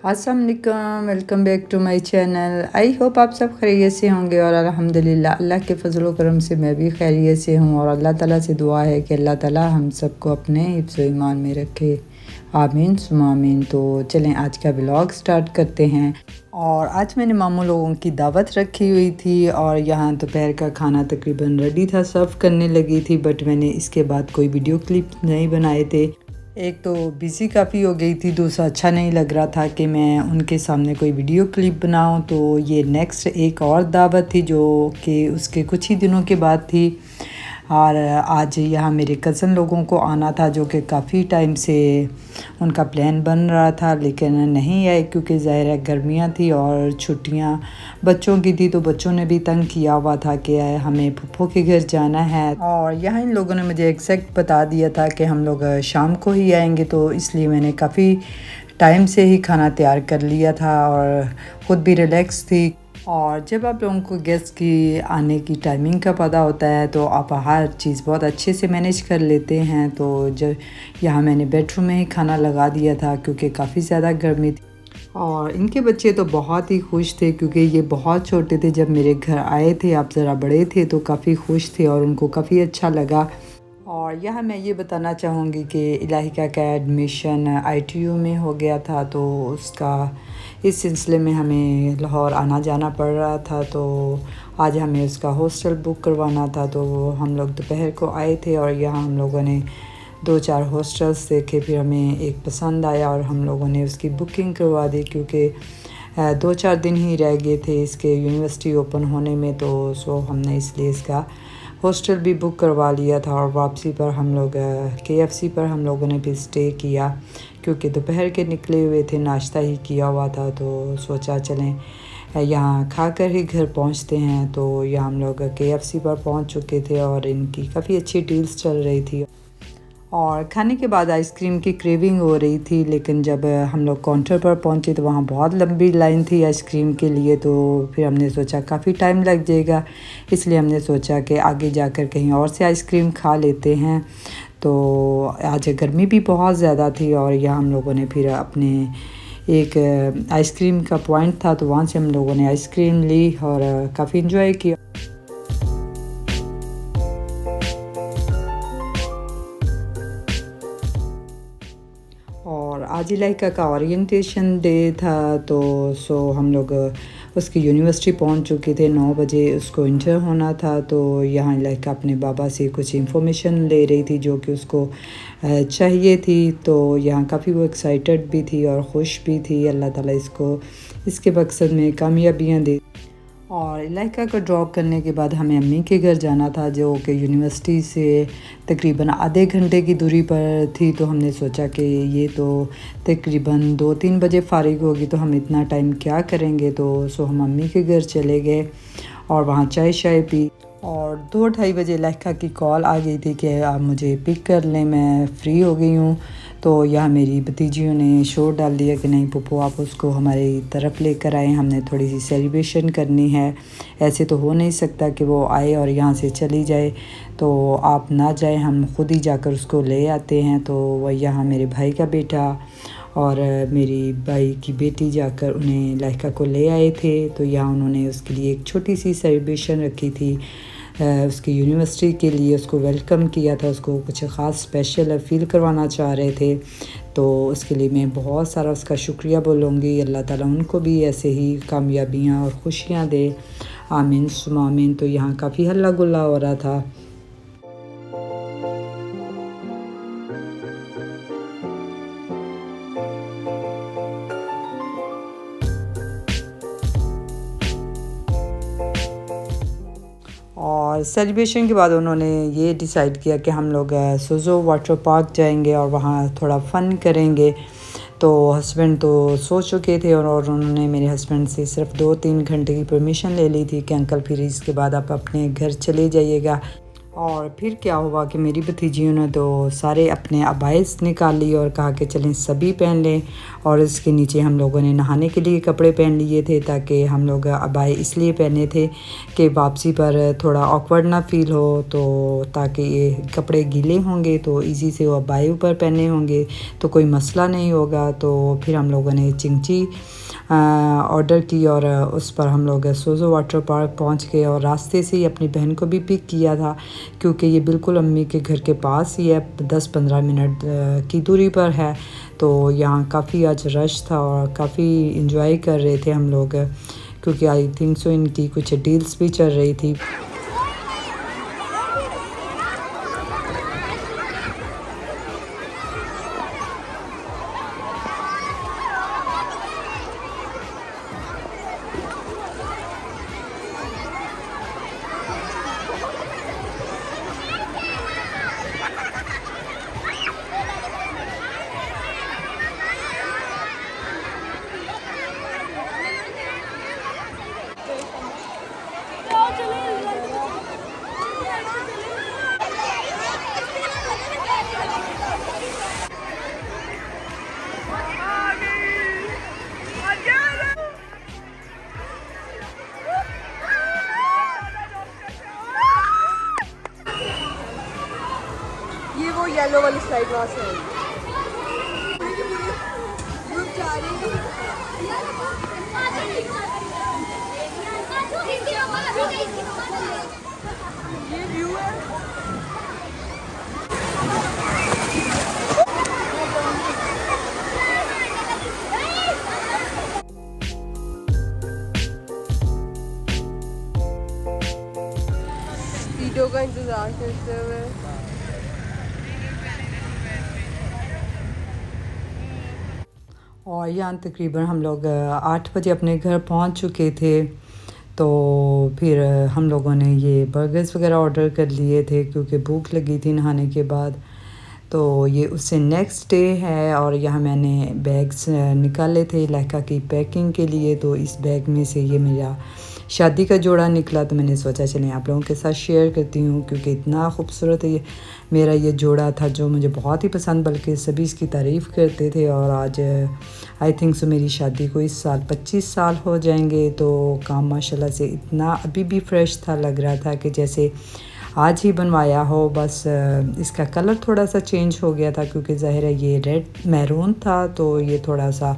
अस्सलाम वालेकुम, welcome back to my channel. I hope आप सब खैरियत से होंगे और अल्हम्दुलिल्लाह अल्लाह के फजल व करम से मैं भी खैरियत से हूँ और अल्लाह ताला से दुआ है कि अल्लाह ताला हम सबको अपने हिफ्ज़ व ईमान में रखे। आमीन सुम्मा आमीन। तो चलें आज का व्लॉग स्टार्ट करते हैं। और आज मैंने मामू लोगों की दावत रखी हुई थी और यहाँ दोपहर का खाना तकरीबन रेडी था, सर्व करने लगी थी, बट मैंने इसके बाद कोई वीडियो क्लिप नहीं बनाए थे। एक तो बिज़ी काफ़ी हो गई थी, दूसरा अच्छा नहीं लग रहा था कि मैं उनके सामने कोई वीडियो क्लिप बनाऊं। तो ये नेक्स्ट एक और दावत थी जो कि उसके कुछ ही दिनों के बाद थी। और आज यहाँ मेरे कज़न लोगों को आना था जो कि काफ़ी टाइम से उनका प्लान बन रहा था, लेकिन नहीं आए क्योंकि ज़ाहिर है गर्मियाँ थी और छुट्टियाँ बच्चों की थी। तो बच्चों ने भी तंग किया हुआ था कि हमें फूफो के घर जाना है। और यहाँ इन लोगों ने मुझे एग्जैक्ट बता दिया था कि हम लोग शाम को ही आएंगे, तो इसलिए मैंने काफ़ी टाइम से ही खाना तैयार कर लिया था और ख़ुद भी रिलैक्स थी। और जब आप लोगों को गेस्ट की आने की टाइमिंग का पता होता है तो आप हर चीज़ बहुत अच्छे से मैनेज कर लेते हैं। तो जब यहाँ मैंने बेडरूम में ही खाना लगा दिया था क्योंकि काफ़ी ज़्यादा गर्मी थी। और इनके बच्चे तो बहुत ही खुश थे क्योंकि ये बहुत छोटे थे जब मेरे घर आए थे, आप ज़रा बड़े थे तो काफ़ी खुश थे और उनको काफ़ी अच्छा लगा। और यहाँ मैं ये बताना चाहूँगी कि इलाहिका का एडमिशन ITU में हो गया था, तो उसका इस सिलसिले में हमें लाहौर आना जाना पड़ रहा था। तो आज हमें उसका हॉस्टल बुक करवाना था, तो हम लोग दोपहर को आए थे और यहाँ हम लोगों ने 2-4 हॉस्टल्स देखे, फिर हमें एक पसंद आया और हम लोगों ने उसकी बुकिंग करवा दी क्योंकि 2-4 दिन ही रह गए थे इसके यूनिवर्सिटी ओपन होने में। तो हमने इसलिए इसका हॉस्टल भी बुक करवा लिया था। और वापसी पर हम लोग KFC पर हम लोगों ने भी स्टे किया क्योंकि दोपहर के निकले हुए थे, नाश्ता ही किया हुआ था। तो सोचा चलें यहाँ खाकर ही घर पहुँचते हैं। तो यहाँ हम लोग KFC पर पहुँच चुके थे और इनकी काफ़ी अच्छी डील्स चल रही थी और खाने के बाद आइसक्रीम की क्रेविंग हो रही थी। लेकिन जब हम लोग काउंटर पर पहुंचे तो वहाँ बहुत लंबी लाइन थी आइसक्रीम के लिए। तो फिर हमने सोचा काफ़ी टाइम लग जाएगा, इसलिए हमने सोचा कि आगे जाकर कहीं और से आइसक्रीम खा लेते हैं। तो आज गर्मी भी बहुत ज़्यादा थी और यहाँ हम लोगों ने फिर अपने एक आइसक्रीम का पॉइंट था तो वहाँ से हम लोगों ने आइसक्रीम ली और काफ़ी इन्जॉय किया। और आज इलाइका का ओरिएंटेशन डे था, तो हम लोग उसकी यूनिवर्सिटी पहुंच चुके थे। 9 बजे उसको इंटर होना था। तो यहाँ इलाइका अपने बाबा से कुछ इन्फॉर्मेशन ले रही थी जो कि उसको चाहिए थी। तो यहाँ काफ़ी वो एक्साइटेड भी थी और ख़ुश भी थी। अल्लाह ताला इसको इसके मकसद में कामयाबियाँ दे। और इलाइका को ड्रॉप करने के बाद हमें अम्मी के घर जाना था जो कि यूनिवर्सिटी से तकरीबन आधे घंटे की दूरी पर थी। तो हमने सोचा कि ये तो तकरीबन 2-3 बजे फ़ारिग होगी तो हम इतना टाइम क्या करेंगे। तो हम अम्मी के घर चले गए और वहाँ चाय शाय पी। और 2-2:30 बजे इलाइका की कॉल आ गई थी कि आप मुझे पिक कर लें, मैं फ़्री हो गई हूँ। तो यहाँ मेरी भतीजियों ने शोर डाल दिया कि नहीं पप्पू आप उसको हमारी तरफ लेकर आए, हमने थोड़ी सी सेलिब्रेशन करनी है। ऐसे तो हो नहीं सकता कि वो आए और यहाँ से चली जाए, तो आप ना जाए, हम खुद ही जाकर उसको ले आते हैं। तो वह यहाँ मेरे भाई का बेटा और मेरी भाई की बेटी जाकर उन्हें लाइका को ले आए थे। तो यहाँ उन्होंने उसके लिए एक छोटी सी सेलिब्रेशन रखी थी, उसकी यूनिवर्सिटी के लिए उसको वेलकम किया था, उसको कुछ ख़ास स्पेशल फील करवाना चाह रहे थे। तो उसके लिए मैं बहुत सारा उसका शुक्रिया बोलूँगी। अल्लाह ताला उनको भी ऐसे ही कामयाबियाँ और खुशियाँ दे, आमीन सुम्मा आमीन। तो यहाँ काफ़ी हल्ला गुल्ला हो रहा था। और सेलिब्रेशन के बाद उन्होंने ये डिसाइड किया कि हम लोग सुज़ो वाटर पार्क जाएंगे और वहाँ थोड़ा फ़न करेंगे। तो हस्बैंड तो सो चुके थे और उन्होंने मेरे हस्बैंड से सिर्फ 2-3 घंटे की परमिशन ले ली थी कि अंकल फिर इसके बाद आप अपने घर चले जाइएगा। और फिर क्या हुआ कि मेरी भतीजियों ने तो सारे अपने अबाइस निकाल लिए और कहा कि चलें सभी पहन लें। और इसके नीचे हम लोगों ने नहाने के लिए कपड़े पहन लिए थे, ताकि हम लोग अबाई इसलिए पहने थे कि वापसी पर थोड़ा ऑकवर्ड ना फील हो, तो ताकि ये कपड़े गीले होंगे तो इजी से वो अबाई ऊपर पहने होंगे तो कोई मसला नहीं होगा। तो फिर हम लोगों ने चिंची ऑर्डर की और उस पर हम लोग सोज़ो वाटर पार्क पहुंच गए और रास्ते से ही अपनी बहन को भी पिक किया था, क्योंकि ये बिल्कुल अम्मी के घर के पास ही है, 10-15 मिनट की दूरी पर है। तो यहाँ काफ़ी आज रश था और काफ़ी इंजॉय कर रहे थे हम लोग, क्योंकि आई थिंक सो इनकी कुछ डील्स भी चल रही थी। ये वो येलो वाली स्लाइड वहाँ से है। ये व्यू है। वीडियो का इंतजार करते हुए और यहाँ तकरीबन हम लोग 8 बजे अपने घर पहुँच चुके थे। तो फिर हम लोगों ने ये बर्गर्स वगैरह ऑर्डर कर लिए थे, क्योंकि भूख लगी थी नहाने के बाद। तो ये उससे नेक्स्ट डे है और यहाँ मैंने बैग्स निकाले थे लहका की पैकिंग के लिए। तो इस बैग में से ये मेरा शादी का जोड़ा निकला, तो मैंने सोचा चलें आप लोगों के साथ शेयर करती हूँ, क्योंकि इतना खूबसूरत है ये मेरा ये जोड़ा था जो मुझे बहुत ही पसंद, बल्कि सभी इसकी तारीफ़ करते थे। और आज आई थिंक सो मेरी शादी को इस साल 25 साल हो जाएंगे। तो काम माशाल्लाह से इतना अभी भी फ्रेश था, लग रहा था कि जैसे आज ही बनवाया हो। बस इसका कलर थोड़ा सा चेंज हो गया था, क्योंकि ज़ाहिर है ये रेड मैरून था, तो ये थोड़ा सा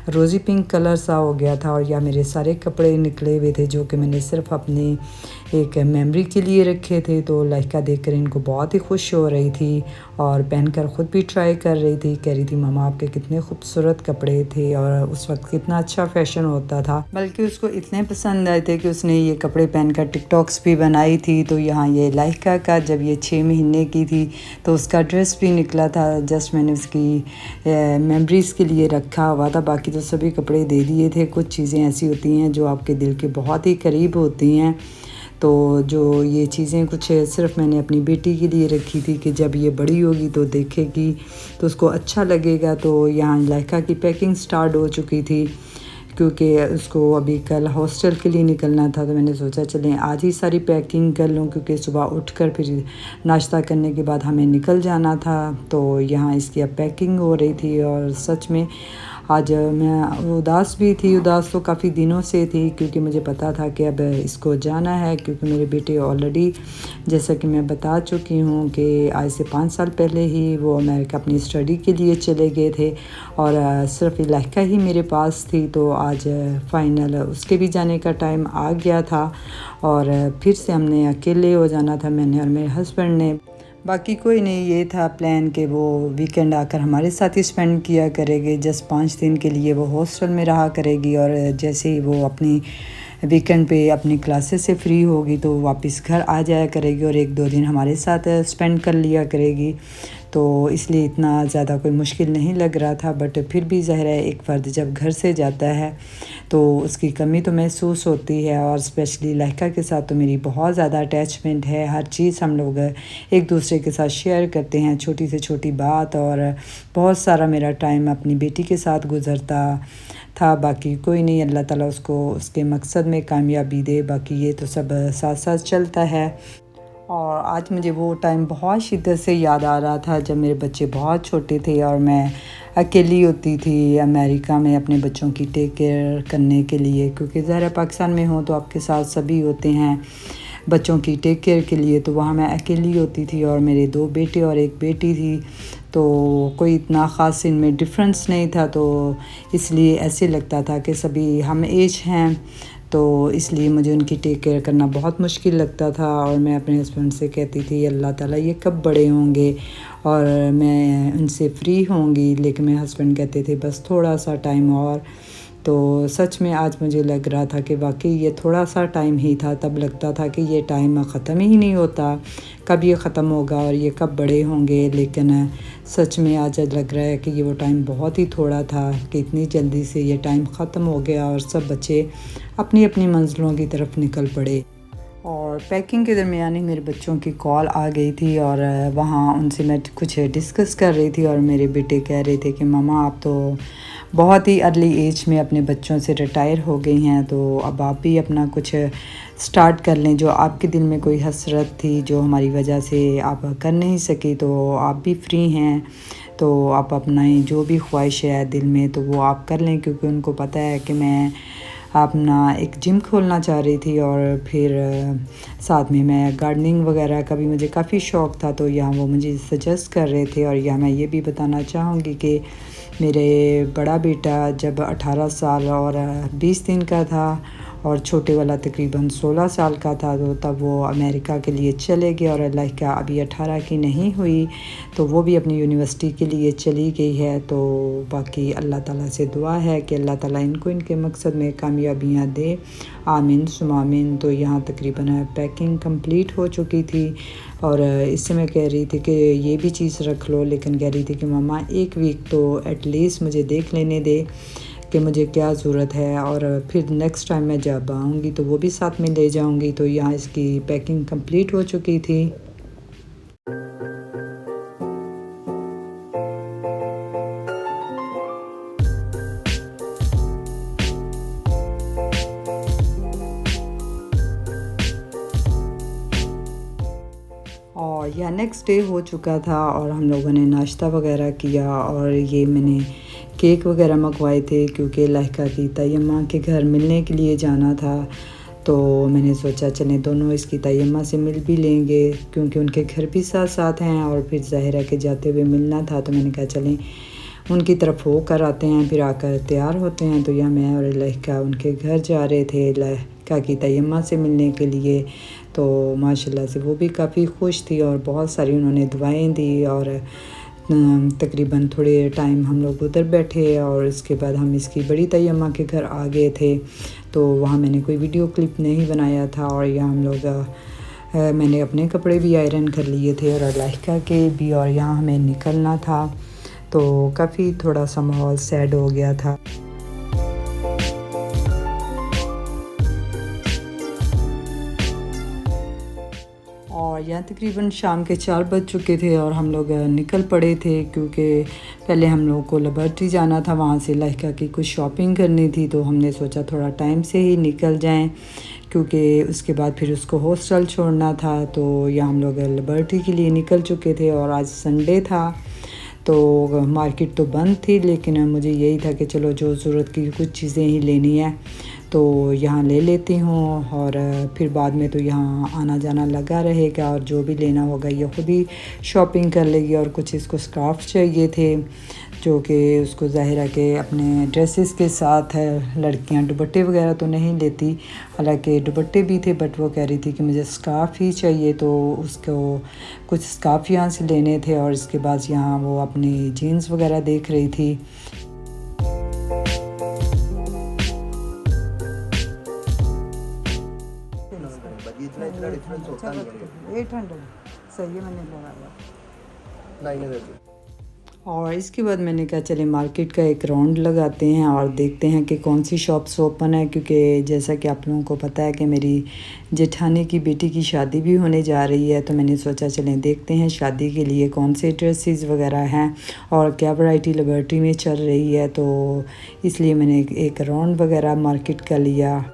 रोज़ी पिंक कलर सा हो गया था। और या मेरे सारे कपड़े निकले हुए थे जो कि मैंने सिर्फ अपनी एक मेमोरी के लिए रखे थे। तो लहका देखकर इनको बहुत ही खुश हो रही थी और पहनकर ख़ुद भी ट्राई कर रही थी, कह रही थी मामा आपके कितने खूबसूरत कपड़े थे, और उस वक्त कितना अच्छा फ़ैशन होता था। बल्कि उसको इतने पसंद आए थे कि उसने ये कपड़े पहनकर टिकटॉक्स भी बनाई थी। तो यहाँ ये लहका का जब ये 6 महीने की थी तो उसका ड्रेस भी निकला था, जस्ट मैंने उसकी मेमोरीज़ के लिए रखा हुआ था। बाकी तो सभी कपड़े दे दिए थे। कुछ चीज़ें ऐसी होती हैं जो आपके दिल के बहुत ही करीब होती हैं। तो जो ये चीज़ें कुछ सिर्फ मैंने अपनी बेटी के लिए रखी थी कि जब ये बड़ी होगी तो देखेगी तो उसको अच्छा लगेगा। तो यहाँ लहका की पैकिंग स्टार्ट हो चुकी थी, क्योंकि उसको अभी कल हॉस्टल के लिए निकलना था। तो मैंने सोचा चलें आज ही सारी पैकिंग कर लूँ, क्योंकि सुबह उठकर फिर नाश्ता करने के बाद हमें निकल जाना था। तो यहाँ इसकी अब पैकिंग हो रही थी और सच में आज मैं उदास भी थी। उदास तो काफ़ी दिनों से थी, क्योंकि मुझे पता था कि अब इसको जाना है, क्योंकि मेरे बेटे ऑलरेडी जैसा कि मैं बता चुकी हूँ कि आज से 5 साल पहले ही वो अमेरिका अपनी स्टडी के लिए चले गए थे और सिर्फ लहका ही मेरे पास थी। तो आज फाइनल उसके भी जाने का टाइम आ गया था और फिर से हमने अकेले हो जाना था, मैंने और मेरे हस्बैंड ने। बाकी कोई नहीं, ये था प्लान कि वो वीकेंड आकर हमारे साथ ही स्पेंड किया करेगी। जस्ट 5 दिन के लिए वो हॉस्टल में रहा करेगी और जैसे ही वो अपनी वीकेंड पे अपनी क्लासेस से फ्री होगी तो वापस घर आ जाया करेगी और 1-2 दिन हमारे साथ स्पेंड कर लिया करेगी। तो इसलिए इतना ज़्यादा कोई मुश्किल नहीं लग रहा था। बट फिर भी ज़ाहिर है एक फ़र्द जब घर से जाता है तो उसकी कमी तो महसूस होती है, और स्पेशली लहका के साथ तो मेरी बहुत ज़्यादा अटैचमेंट है। हर चीज़ हम लोग एक दूसरे के साथ शेयर करते हैं, छोटी से छोटी बात, और बहुत सारा मेरा टाइम अपनी बेटी के साथ गुज़रता था। बाकी कोई नहीं, अल्लाह ताला उसको उसके मकसद में कामयाबी दे। बाकी ये तो सब साथ साथ चलता है। और आज मुझे वो टाइम बहुत शिद्दत से याद आ रहा था जब मेरे बच्चे बहुत छोटे थे और मैं अकेली होती थी अमेरिका में अपने बच्चों की टेक केयर करने के लिए, क्योंकि ज़ाहिर पाकिस्तान में हो तो आपके साथ सभी होते हैं बच्चों की टेक केयर के लिए, तो वहाँ मैं अकेली होती थी और मेरे 2 बेटे और 1 बेटी थी, तो कोई इतना ख़ास इनमें डिफरेंस नहीं था, तो इसलिए ऐसे लगता था कि सभी हम एज हैं, तो इसलिए मुझे उनकी टेक केयर करना बहुत मुश्किल लगता था। और मैं अपने हस्बैंड से कहती थी अल्लाह ताला ये कब बड़े होंगे और मैं उनसे फ्री होंगी, लेकिन मेरे हस्बैंड कहते थे बस थोड़ा सा टाइम और। तो सच में आज मुझे लग रहा था कि वाकई ये थोड़ा सा टाइम ही था, तब लगता था कि ये टाइम ख़त्म ही नहीं होता, कब ये ख़त्म होगा और ये कब बड़े होंगे। लेकिन सच में आज लग रहा है कि ये वो टाइम बहुत ही थोड़ा था कि इतनी जल्दी से ये टाइम ख़त्म हो गया और सब बच्चे अपनी अपनी मंजिलों की तरफ निकल पड़े। और पैकिंग के दरमियान ही मेरे बच्चों की कॉल आ गई थी और वहाँ उनसे मैं कुछ डिस्कस कर रही थी और मेरे बेटे कह रहे थे कि मामा आप तो बहुत ही अर्ली एज में अपने बच्चों से रिटायर हो गई हैं, तो अब आप भी अपना कुछ स्टार्ट कर लें, जो आपके दिल में कोई हसरत थी जो हमारी वजह से आप कर नहीं सकी, तो आप भी फ्री हैं, तो आप अपना जो भी ख्वाहिश है दिल में तो वो आप कर लें। क्योंकि उनको पता है कि मैं अपना एक जिम खोलना चाह रही थी और फिर साथ में मैं गार्डनिंग वगैरह का भी मुझे काफ़ी शौक़ था, तो यहाँ वो मुझे सजेस्ट कर रहे थे। और यहाँ मैं ये भी बताना चाहूँगी कि मेरे बड़ा बेटा जब 18 साल और 20 दिन का था और छोटे वाला तकरीबन 16 साल का था, तो तब वो अमेरिका के लिए चले गए और अल्लाह का अभी 18 की नहीं हुई, तो वो भी अपनी यूनिवर्सिटी के लिए चली गई है। तो बाकी अल्लाह ताला से दुआ है कि अल्लाह ताला इनको इनके मकसद में कामयाबियाँ दे, आमीन सुम्मा आमीन। तो यहाँ तकरीबन पैकिंग कंप्लीट हो चुकी थी और इससे मैं कह रही थी कि ये भी चीज़ रख लो, लेकिन कह रही थी कि मामा 1 वीक तो एटलीस्ट मुझे देख लेने दे कि मुझे क्या ज़रूरत है, और फिर नेक्स्ट टाइम मैं जब आऊँगी तो वो भी साथ में ले जाऊँगी। तो यहाँ इसकी पैकिंग कंप्लीट हो चुकी थी। और यह नेक्स्ट डे हो चुका था और हम लोगों ने नाश्ता वगैरह किया और ये मैंने केक वगैरह मंगवाए थे क्योंकि लाहिका की तयम्मा के घर मिलने के लिए जाना था, तो मैंने सोचा चलें दोनों इसकी तयम्मा से मिल भी लेंगे क्योंकि उनके घर भी साथ साथ हैं और फिर ज़ाहिरा के जाते हुए मिलना था, तो मैंने कहा चलें उनकी तरफ हो कर आते हैं, फिर आकर तैयार होते हैं। तो यहाँ मैं और लाहिका उनके घर जा रहे थे लाहिका की तयम्मा से मिलने के लिए, तो माशाल्लाह से वो भी काफ़ी खुश थी और बहुत सारी उन्होंने दुआएं दी और तकरीबन थोड़े टाइम हम लोग उधर बैठे और इसके बाद हम इसकी बड़ी तयम्मा के घर आ गए थे। तो वहाँ मैंने कोई वीडियो क्लिप नहीं बनाया था और यहाँ हम लोग मैंने अपने कपड़े भी आयरन कर लिए थे और लाहिका के भी, और यहाँ हमें निकलना था, तो काफ़ी थोड़ा सा माहौल सैड हो गया था। और यहाँ तकरीबन शाम के 4 बज चुके थे और हम लोग निकल पड़े थे क्योंकि पहले हम लोगों को लिबर्टी जाना था, वहाँ से लाहिका की कुछ शॉपिंग करनी थी, तो हमने सोचा थोड़ा टाइम से ही निकल जाएं क्योंकि उसके बाद फिर उसको हॉस्टल छोड़ना था। तो यहाँ हम लोग लिबर्टी के लिए निकल चुके थे और आज संडे था तो मार्केट तो बंद थी, लेकिन मुझे यही था कि चलो जो ज़रूरत की कुछ चीज़ें ही लेनी है तो यहाँ ले लेती हूँ और फिर बाद में तो यहाँ आना जाना लगा रहेगा और जो भी लेना होगा ये ख़ुद ही शॉपिंग कर लेगी। और कुछ इसको स्कार्फ चाहिए थे जो कि उसको ज़ाहिरा के अपने ड्रेसेस के साथ है, लड़कियाँ दुपट्टे वगैरह तो नहीं लेती, हालांकि दुपट्टे भी थे बट वो कह रही थी कि मुझे स्कार्फ ही चाहिए, तो उसको कुछ स्कार्फ यहाँ से लेने थे। और इसके बाद यहाँ वो अपनी जीन्स वगैरह देख रही थी। इतना डिफरेंस होता नहीं है। 800 सही है, मैंने लगाया 900। और इसके बाद मैंने कहा चले मार्केट का एक राउंड लगाते हैं और देखते हैं कि कौन सी शॉप्स ओपन है, क्योंकि जैसा कि आप लोगों को पता है कि मेरी जेठानी की बेटी की शादी भी होने जा रही है, तो मैंने सोचा चलें देखते हैं शादी के लिए कौन से ड्रेसेस वगैरह हैं और क्या वैरायटी लिबर्टी में चल रही है, तो इसलिए मैंने एक राउंड वगैरह मार्केट का लिया।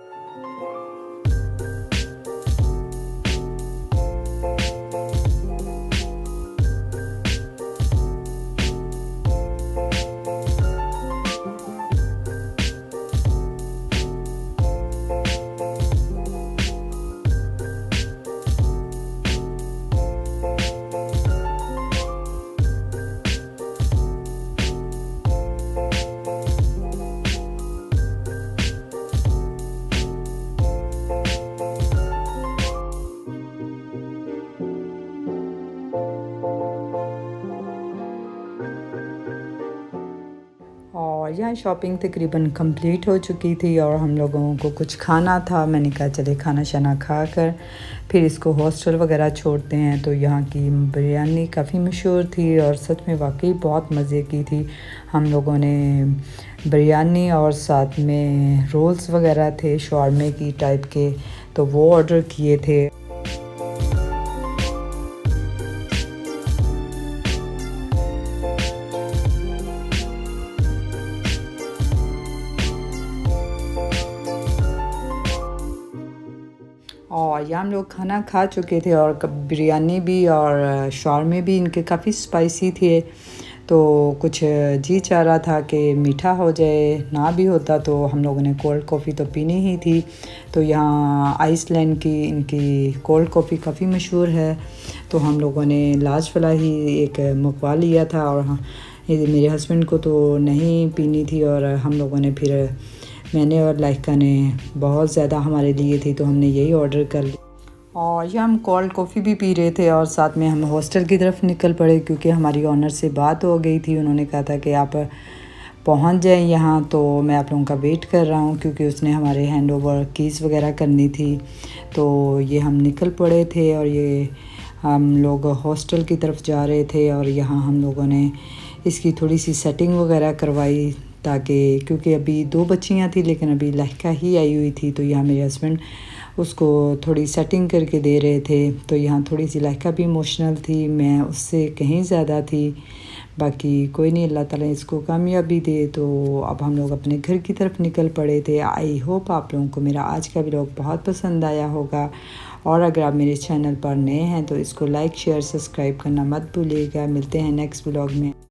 यहाँ शॉपिंग तकरीबन कंप्लीट हो चुकी थी और हम लोगों को कुछ खाना था। मैंने कहा चले खाना शाना खा कर फिर इसको हॉस्टल वगैरह छोड़ते हैं। तो यहाँ की बिरयानी काफ़ी मशहूर थी और सच में वाकई बहुत मज़े की थी। हम लोगों ने बिरयानी और साथ में रोल्स वगैरह थे शवारमे की टाइप के, तो वो ऑर्डर किए थे। और यहाँ हम लोग खाना खा चुके थे और बिरयानी भी और शवारमे भी इनके काफ़ी स्पाइसी थे। तो कुछ जी चाह रहा था कि मीठा हो जाए, ना भी होता तो हम लोगों ने कोल्ड कॉफ़ी तो पीनी ही थी। तो यहाँ आइसलैंड की इनकी कोल्ड कॉफ़ी काफ़ी मशहूर है। तो हम लोगों ने लास्ट वाला ही एक मुकवा लिया था और मेरे हस्बैंड को तो नहीं पीनी थी और हम लोगों ने फिर मैंने और लाइका ने बहुत ज़्यादा हमारे लिए थी तो हमने यही ऑर्डर कर लिया। और ये हम कोल्ड कॉफ़ी भी पी रहे थे और साथ में हम हॉस्टल की तरफ निकल पड़े क्योंकि हमारी ऑनर से बात हो गई थी। उन्होंने कहा था कि आप पहुंच जाएं यहाँ, तो मैं आप लोगों का वेट कर रहा हूँ क्योंकि उसने हमारे हैंड ओवर कीज़ वगैरह करनी थी। तो ये हम निकल पड़े थे और ये हम लोग हॉस्टल की तरफ जा रहे थे और यहाँ हम लोगों ने इसकी थोड़ी सी सेटिंग वगैरह करवाई ताकि, क्योंकि अभी 2 बच्चियाँ थी लेकिन अभी लाइका ही आई हुई थी। तो यहाँ मेरे हस्बैंड उसको थोड़ी सेटिंग करके दे रहे थे। तो यहाँ थोड़ी सी लाइका भी इमोशनल थी, मैं उससे कहीं ज़्यादा थी। बाकी कोई नहीं, अल्लाह ताला इसको कामयाबी दे। तो अब हम लोग अपने घर की तरफ निकल पड़े थे। आई होप आप लोगों को मेरा आज का व्लॉग बहुत पसंद आया होगा और अगर आप मेरे चैनल पर नए हैं तो इसको लाइक शेयर सब्सक्राइब करना मत भूलिएगा। मिलते हैं नेक्स्ट व्लॉग में।